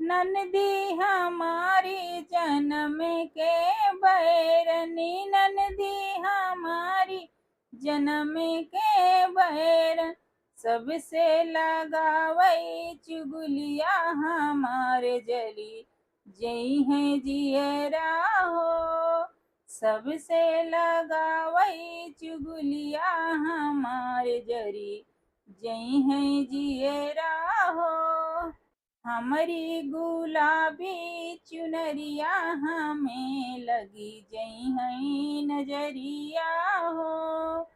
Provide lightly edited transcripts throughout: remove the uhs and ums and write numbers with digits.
ननदी हमारी जन्म के बैरनी, ननदी हमारी जन्म के बैरन, सबसे लगावई चुगलिया हमारे जली जई है जियरा हो। सबसे लगावई चुगलिया हमारे जरी जई है जियरा हो। हमारी गुलाबी चुनरिया हमें लगी जई है नजरिया हो।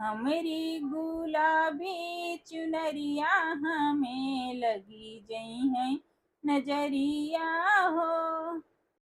हमारी गुलाबी चुनरिया हमें लगी जई है नजरिया हो।